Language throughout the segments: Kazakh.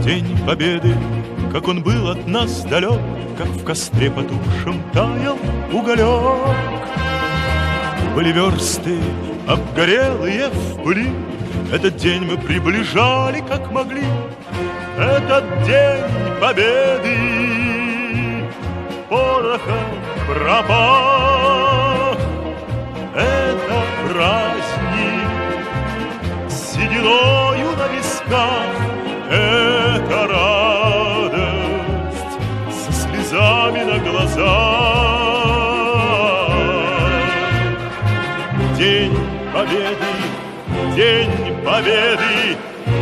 День Победы, как он был от нас далек, как в костре потухшем таял уголек. Были версты, обгорелые в пыли, этот день мы приближали, как могли. Этот день Победы порохом пропах. Это праздник с сединою на висках. Это радость со слезами на глазах. День Победы, День Победы,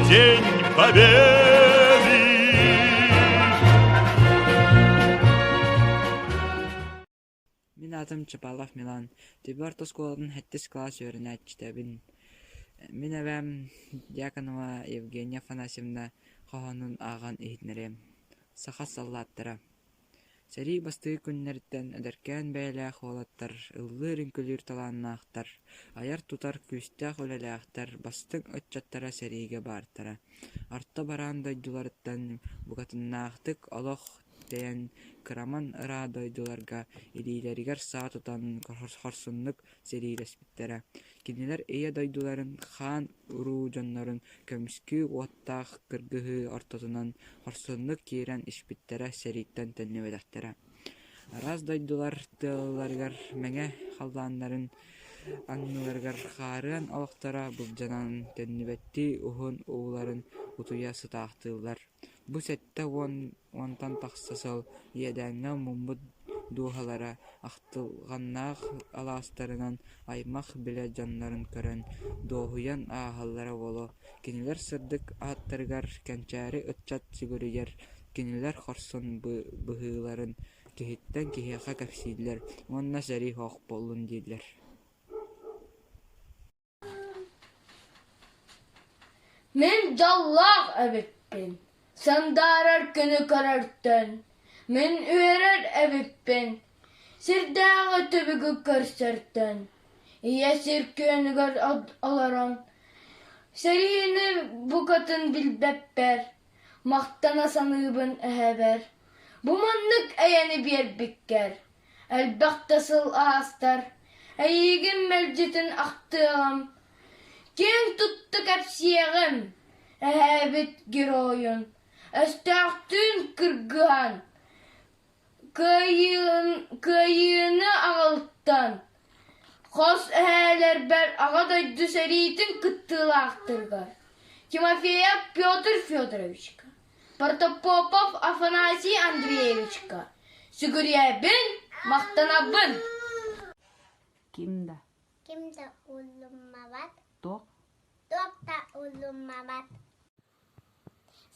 День Победы. Min adım Çapalaf Milan. Tibart oskoladan hettis klas öğrenetçitebin. Min evem Yakanova Evgenia Fanasьевна Хоһонун аған ихитнерем. Саха саллаттара. Сери басты күннәрдән әдәркән бәйлә холаттар, ыллы ринкөлүр таланнахтар, аяр тутар күстә хөләләхтар, бастың отчаттара сериге бартара. Артта баран дойдулардан бугатыннахтык олох дән краман ра дойдуларга илиләргәр саатутан хорсунлык серилеспиттәре. Кинеләр эйе дойдуларын хан уру жаннарын көмскү оттах кыргыһы ортотунан хорсунлык кирен ишпиттере сериттен теннебедәхтере. Раз дойдулар тылларгар мәңә халланнарын аңныларгар харын алыктара булҗанан теннебетти ухун оуларын утуя сытахтылар. Бу сәттә онтан тахсасыл едәңгә мумбут дуһалара ахтылганнах аластарынан аймах биле жаннарын көрөн доһуян аһаллара боло. Кинилер сырдык аттыргар кәнчәре ытчат сигүригер, кинилер хорсон быһыларын киһиттен киһиха кәпсидлер, онна сәри хох болун дилер. Мен жаллах әбиппин, сандарар күні көрәрттен. Мен үйерер әбиппин, сирдәғы төбігі көрсәрттен. Ия сиркөнігер аларан, сәріні бұқатын білбәппер, мақтана саныбын әхәбер. Буманлык әйәні бер біккер, әлбәқтасыл ağастар, әйігін мәлжетін ақтығам. Кен тұтты кәпсиեղім, әхәбет героyun, әстәқтін кыргыған. Кайыны ағылттан. Қос әәлер бәр ағадайды сәрейдің күттілақтырғар. Тимофеев Петр Федоровичка. Протопопов Афанасий Андреевичка. Сүгіребін, мақтанабын. Кимда? Кимда улумават. Ток? Ток-то улумават.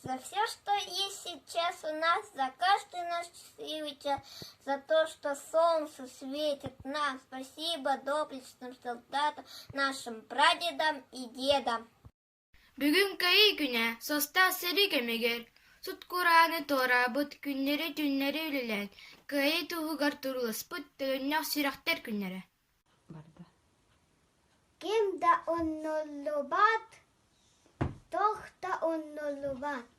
За все, что есть сейчас у нас, за каждый наш счастливый час, за то, что солнце светит нам. Спасибо доблестным солдатам, нашим прадедам и дедам. Бүгін кайы күнә, соста сәрі кемегер. Сут құраны тора, бұт күннері түннері үлілен. Кайы туғығар тұрылыс, бұт түгіннақ сүрақтер күннері. Барды. Кимда уннулубат, тохта уннулубат.